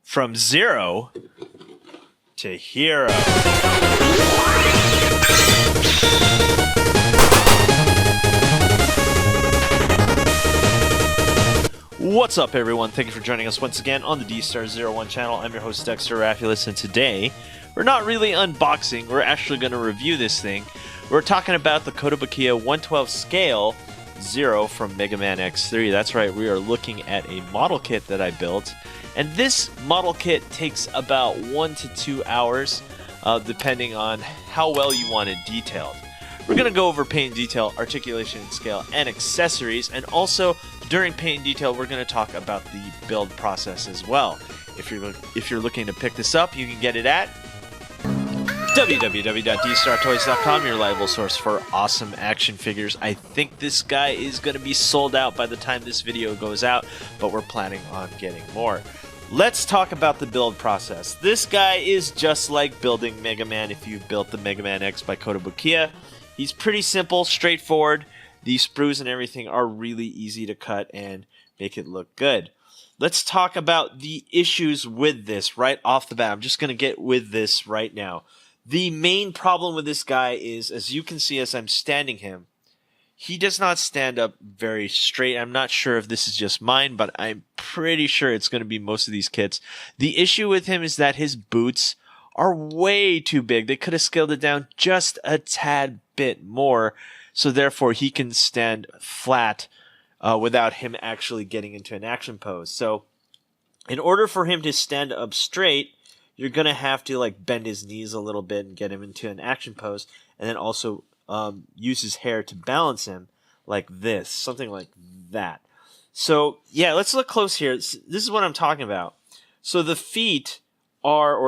From zero to hero. What's up, everyone? Thank you for joining us once again on the Dstar01 channel. I'm your host, Dexter, Arafiles, and today we're not really unboxing. We're actually going to review this thing. We're talking about the Kotobukiya 112 Scale 0 from Mega Man X3. That's right, we are looking at a model kit that I built. And this model kit takes about 1 to 2 hours, depending on how well you want it detailed. We're going to go over paint and detail, articulation and scale, and accessories. And also, during paint and detail, we're going to talk about the build process as well. If you're looking to pick this up, you can get it at www.dstartoys.com, your reliable source for awesome action figures. I think this guy is going to be sold out by the time this video goes out, but we're planning on getting more. Let's talk about the build process. This guy is just like building Mega Man if you've built the Mega Man X by Kotobukiya. He's pretty simple, straightforward. The sprues and everything are really easy to cut and make it look good. Let's talk about the issues with this right off the bat. I'm just going to get with this right now. The main problem with this guy is, as you can see as I'm standing him, he does not stand up very straight. I'm not sure if this is just mine, but I'm pretty sure it's going to be most of these kits. The issue with him is that his boots are way too big. They could have scaled it down just a tad bit more, so therefore he can stand flat without him actually getting into an action pose. So in order for him to stand up straight, you're going to have to like bend his knees a little bit and get him into an action pose, and then also use his hair to balance him like this, something like that. So yeah, let's look close here. This is what I'm talking about. So the feet are,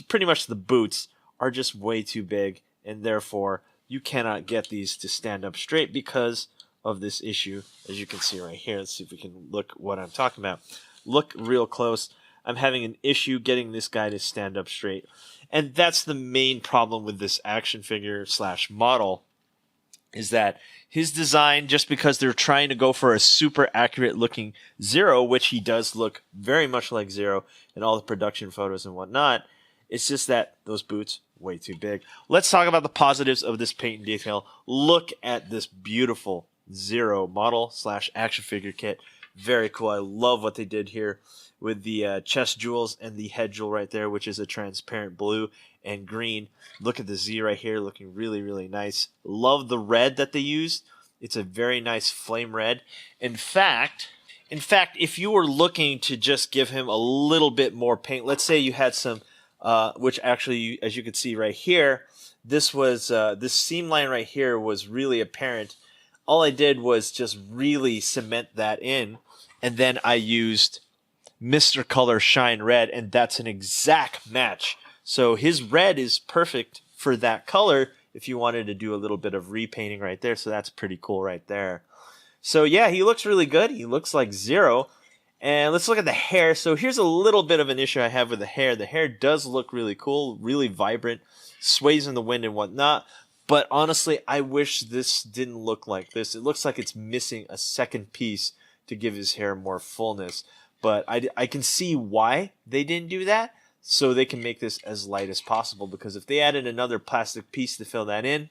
pretty much the boots are just way too big, and therefore you cannot get these to stand up straight because of this issue, as you can see right here. Let's see if we can look what I'm talking about. Look real close. I'm having an issue getting this guy to stand up straight. And that's the main problem with this action figure slash model, is that his design, just because they're trying to go for a super accurate looking Zero, which he does look very much like Zero in all the production photos and whatnot, it's just that those boots way too big. Let's talk about the positives of this paint and detail. Look at this beautiful Zero model slash action figure kit. Very cool. I love what they did here with the chest jewels and the head jewel right there, which is a transparent blue and green. Look at the Z right here, looking really, really nice. Love the red that they used. It's a very nice flame red. In fact, if you were looking to just give him a little bit more paint, let's say you had some, which actually, as you can see right here, this was this seam line right here was really apparent. All I did was just really cement that in, and then I used Mr. Color Shine Red, and that's an exact match. So his red is perfect for that color if you wanted to do a little bit of repainting right there. So that's pretty cool right there. So yeah, he looks really good. He looks like Zero. And let's look at the hair. So here's a little bit of an issue I have with the hair. The hair does look really cool, really vibrant, sways in the wind and whatnot. But honestly, I wish this didn't look like this. It looks like it's missing a second piece to give his hair more fullness. But I can see why they didn't do that, so they can make this as light as possible, because if they added another plastic piece to fill that in,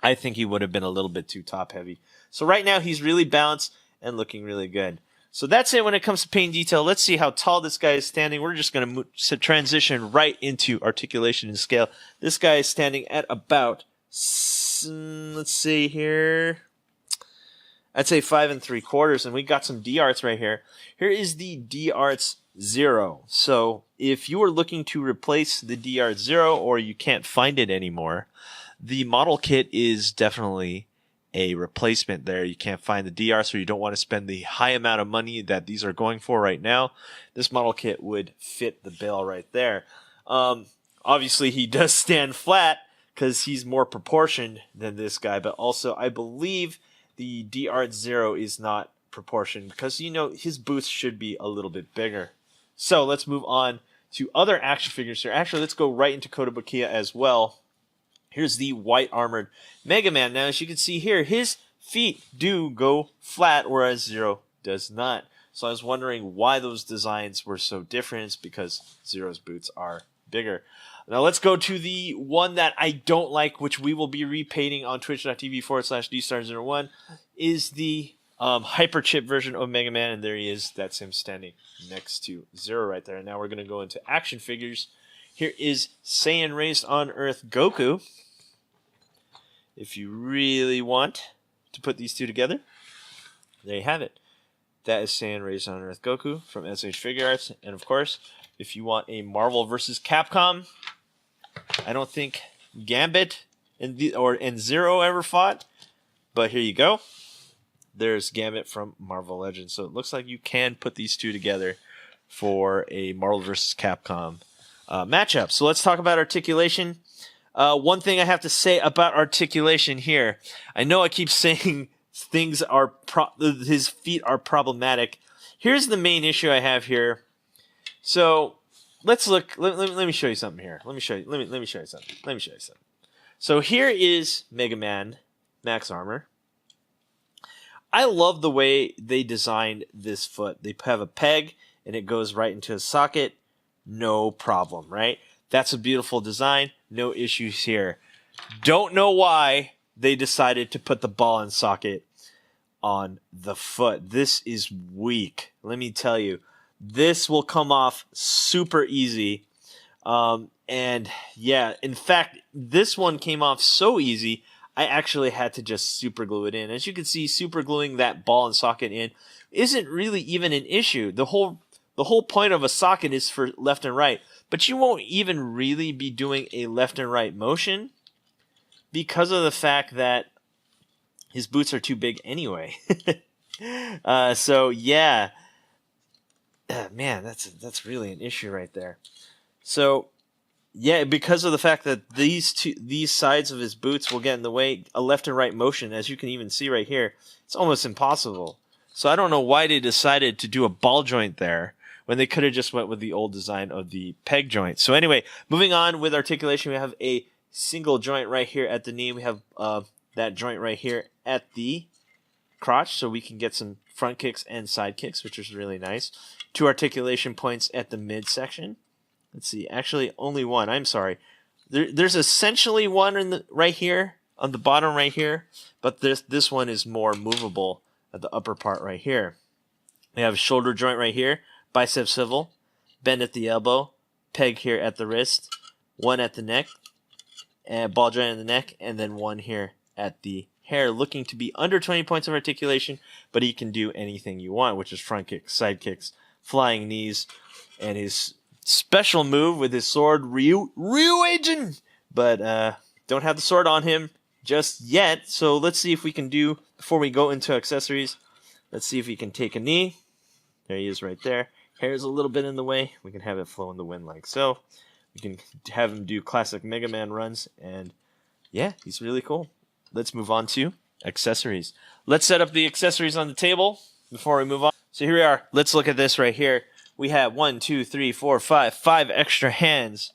I think he would have been a little bit too top heavy. So right now he's really balanced and looking really good. So that's it when it comes to paint detail. Let's see how tall this guy is standing. We're just going to transition right into articulation and scale. This guy is standing at about, let's see here, I'd say 5 3/4, and we got some D-Arts right here. Here is the D-Arts 0. So if you are looking to replace the D-Arts 0 or you can't find it anymore, the model kit is definitely a replacement there. You can't find the D-Arts, or you don't want to spend the high amount of money that these are going for right now. This model kit would fit the bill right there. Obviously, he does stand flat because he's more proportioned than this guy, but also I believe the D-Art 0 is not proportioned because, you know, his boots should be a little bit bigger. So let's move on to other action figures here. Actually, let's go right into Kotobukiya as well. Here's the white armored Mega Man. Now, as you can see here, his feet do go flat, whereas Zero does not. So I was wondering why those designs were so different. It's because Zero's boots are bigger. Now let's go to the one that I don't like, which we will be repainting on twitch.tv/Dstar01, is the hyperchip version of Mega Man, and there he is. That's him standing next to Zero right there. And now we're going to go into action figures. Here is Saiyan Raised on Earth Goku. If you really want to put these two together, there you have it. That is Saiyan Raised on Earth Goku from SH Figure Arts. And of course, if you want a Marvel vs. Capcom, I don't think Gambit and Zero ever fought, but here you go. There's Gambit from Marvel Legends. So it looks like you can put these two together for a Marvel vs. Capcom matchup. So let's talk about articulation. One thing I have to say about articulation here, I know I keep saying things are his feet are problematic. Here's the main issue I have here. So let's look. Let me show you something here. Let me show you something. So here is Mega Man Max Armor. I love the way they designed this foot. They have a peg and it goes right into a socket. No problem, right? That's a beautiful design. No issues here. Don't know why they decided to put the ball and socket on the foot. This is weak. Let me tell you. This will come off super easy. And yeah, in fact, this one came off so easy, I actually had to just super glue it in. As you can see, super gluing that ball and socket in isn't really even an issue. The whole point of a socket is for left and right, but you won't even really be doing a left and right motion because of the fact that his boots are too big anyway. So yeah, man, that's really an issue right there. So yeah, because of the fact that these sides of his boots will get in the way, a left and right motion, as you can even see right here, it's almost impossible. So I don't know why they decided to do a ball joint there when they could have just went with the old design of the peg joint. So anyway, moving on with articulation, we have a single joint right here at the knee. We have that joint right here at the crotch, so we can get some front kicks and side kicks, which is really nice. 2 articulation points at the midsection. Let's see, actually only one. I'm sorry. There's essentially one in the right here on the bottom right here, but this one is more movable at the upper part right here. We have a shoulder joint right here, bicep swivel, bend at the elbow, peg here at the wrist, one at the neck, and ball joint in the neck, and then one here at the hair, looking to be under 20 points of articulation, but he can do anything you want, which is front kicks, side kicks, flying knees, and his special move with his sword, Ryuejin, but don't have the sword on him just yet. So let's see if we can do, before we go into accessories, let's see if we can take a knee. There he is right there. Hair's a little bit in the way. We can have it flow in the wind like so. We can have him do classic Mega Man runs, and yeah, he's really cool. Let's move on to accessories. Let's set up the accessories on the table before we move on. So here we are. Let's look at this right here. We have 1, 2, 3, 4, 5 extra hands.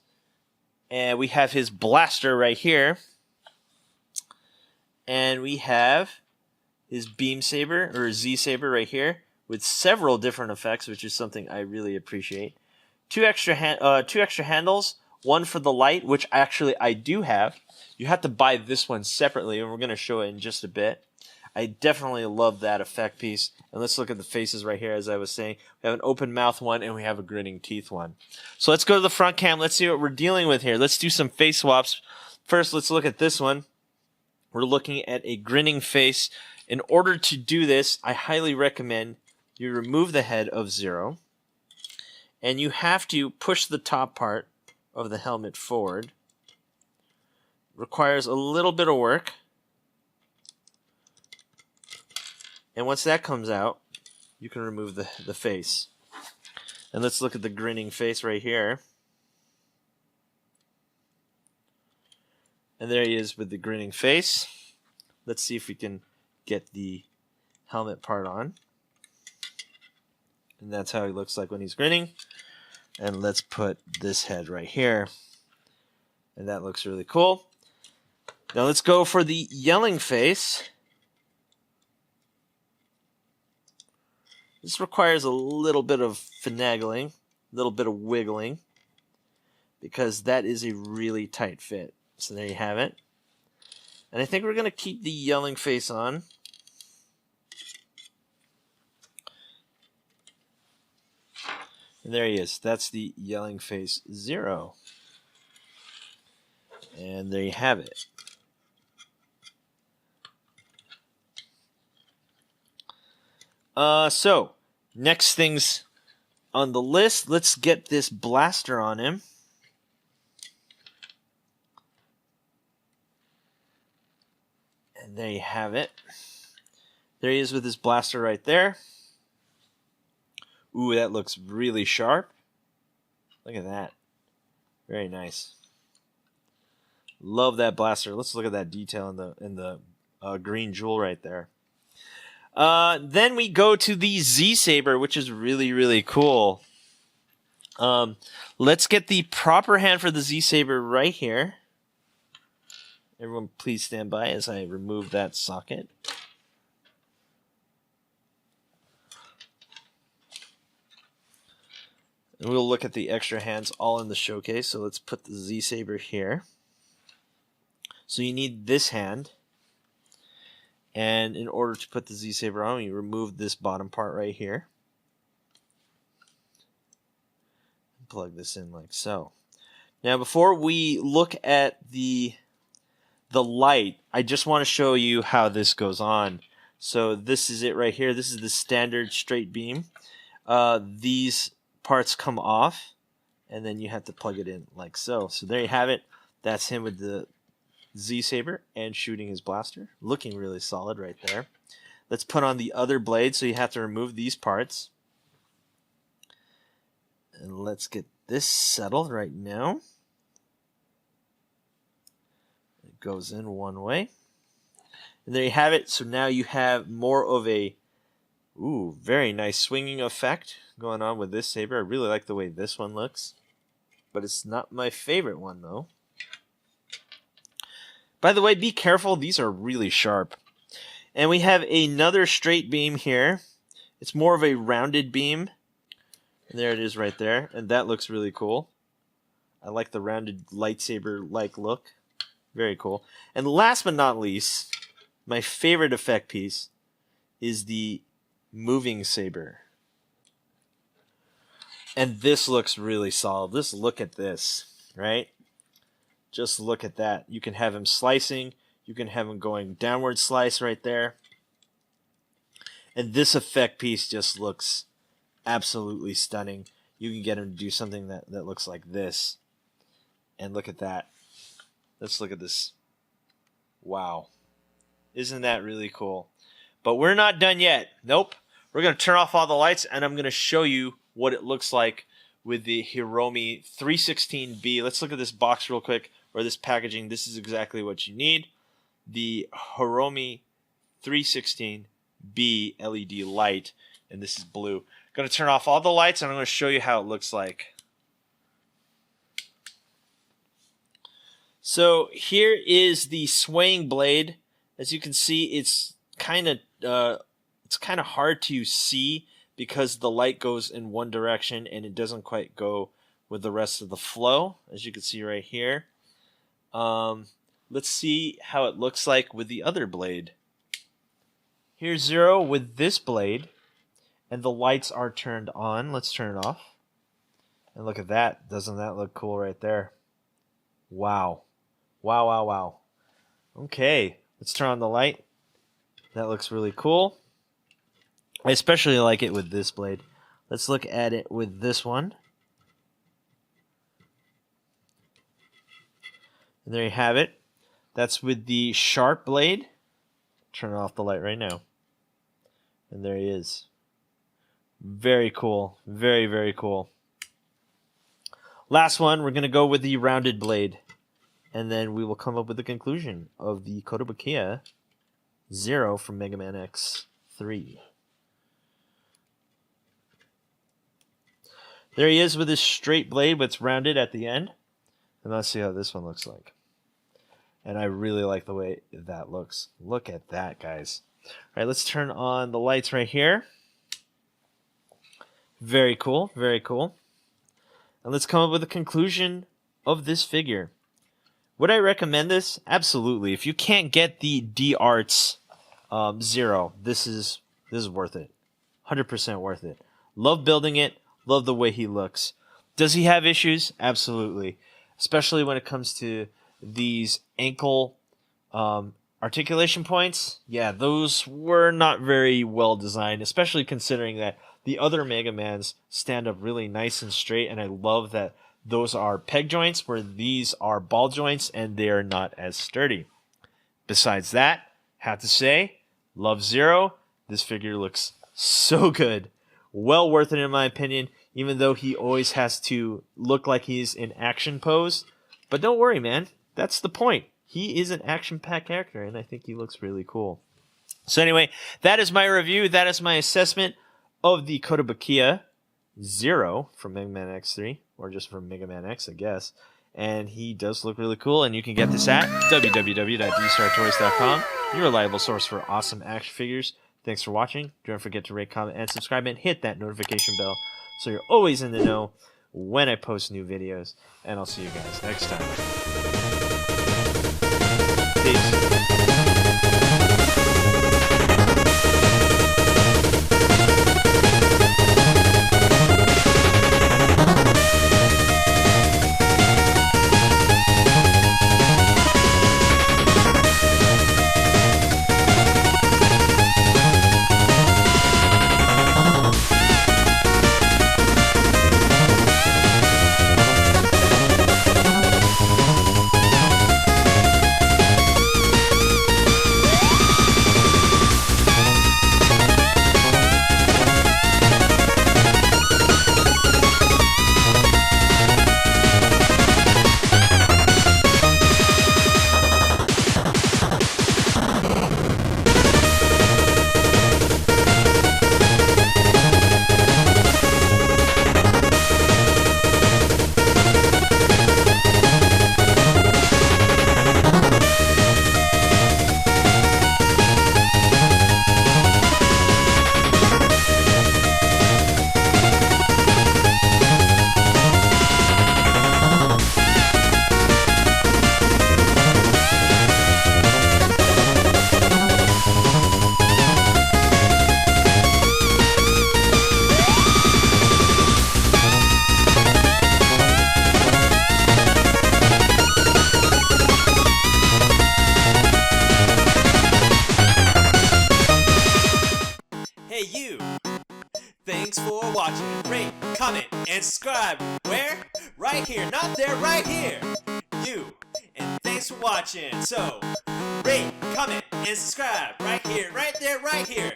And we have his blaster right here. And we have his beam saber, or Z saber right here, with several different effects, which is something I really appreciate. 2 extra handles, one for the light, which actually I do have. You have to buy this one separately, and we're going to show it in just a bit. I definitely love that effect piece. And let's look at the faces right here, as I was saying. We have an open mouth one, and we have a grinning teeth one. So let's go to the front cam. Let's see what we're dealing with here. Let's do some face swaps. First, let's look at this one. We're looking at a grinning face. In order to do this, I highly recommend you remove the head of Zero. And you have to push the top part of the helmet forward. Requires a little bit of work. And once that comes out, you can remove the face. And let's look at the grinning face right here. And there he is with the grinning face. Let's see if we can get the helmet part on. And that's how he looks like when he's grinning. And let's put this head right here. And that looks really cool. Now let's go for the yelling face. This requires a little bit of finagling, a little bit of wiggling, because that is a really tight fit. So there you have it. And I think we're going to keep the yelling face on. And there he is. That's the yelling face 0. And there you have it. So, next things on the list, let's get this blaster on him. And there you have it. There he is with his blaster right there. Ooh, that looks really sharp. Look at that. Very nice. Love that blaster. Let's look at that detail in the green jewel right there. Then we go to the Z-Saber, which is really, really cool. Let's get the proper hand for the Z-Saber right here. Everyone please stand by as I remove that socket. And we'll look at the extra hands all in the showcase. So let's put the Z-Saber here. So you need this hand. And in order to put the Z-Saber on, you remove this bottom part right here. Plug this in like so. Now before we look at the light, I just want to show you how this goes on. So this is it right here. This is the standard straight beam. These parts come off, and then you have to plug it in like so. So there you have it. That's him with the Z-Saber and shooting his blaster. Looking really solid right there. Let's put on the other blade, so you have to remove these parts. And let's get this settled right now. It goes in one way. And there you have it. So now you have more of a very nice swinging effect going on with this saber. I really like the way this one looks. But it's not my favorite one, though. By the way, be careful. These are really sharp. And we have another straight beam here. It's more of a rounded beam. And there it is right there. And that looks really cool. I like the rounded lightsaber-like look. Very cool. And last but not least, my favorite effect piece is the moving saber. And this looks really solid. Just look at this, right? Just look at that. You can have him slicing. You can have him going downward slice right there. And this effect piece just looks absolutely stunning. You can get him to do something that looks like this. And look at that. Let's look at this. Wow. Isn't that really cool? But we're not done yet. Nope. We're going to turn off all the lights, and I'm going to show you what it looks like with the Hiromi 316B. Let's look at this box real quick, or this packaging. This is exactly what you need. The Hiromi 316B LED light, and this is blue. I'm going to turn off all the lights, and I'm going to show you how it looks like. So here is the swaying blade. As you can see, it's kind of hard to see because the light goes in one direction and it doesn't quite go with the rest of the flow, as you can see right here. Let's see how it looks like with the other blade. Here's Zero with this blade, and the lights are turned on. Let's turn it off. And look at that. Doesn't that look cool right there? Wow. Wow, wow, wow. Okay, let's turn on the light. That looks really cool. I especially like it with this blade. Let's look at it with this one. And there you have it. That's with the sharp blade. Turn off the light right now. And there he is. Very cool. Very, very cool. Last one, we're going to go with the rounded blade. And then we will come up with the conclusion of the Kotobukiya 0 from Mega Man X3. There he is with his straight blade, but it's rounded at the end. And let's see how this one looks like. And I really like the way that looks. Look at that, guys. All right, let's turn on the lights right here. Very cool, very cool. And let's come up with a conclusion of this figure. Would I recommend this? Absolutely. If you can't get the Dstar01 this is worth it. 100% worth it. Love building it. Love the way he looks. Does he have issues? Absolutely. Especially when it comes to these ankle articulation points. Yeah, those were not very well designed, especially considering that the other Mega Mans stand up really nice and straight, and I love that those are peg joints where these are ball joints and they are not as sturdy. Besides that, have to say, love Zero. This figure looks so good. Well worth it in my opinion, even though he always has to look like he's in action pose. But don't worry, man. That's the point. He is an action-packed character, and I think he looks really cool. So anyway, that is my review. That is my assessment of the Kotobukiya Zero from Mega Man X3, or just from Mega Man X, I guess. And he does look really cool, and you can get this at www.dstartoys.com, your reliable source for awesome action figures. Thanks for watching. Don't forget to rate, comment, and subscribe, and hit that notification bell so you're always in the know when I post new videos. And I'll see you guys next time. Peace. Thanks for watching. Rate, comment, and subscribe. Where? Right here. Not there, right here. You. And thanks for watching. So, rate, comment, and subscribe. Right here, right there, right here.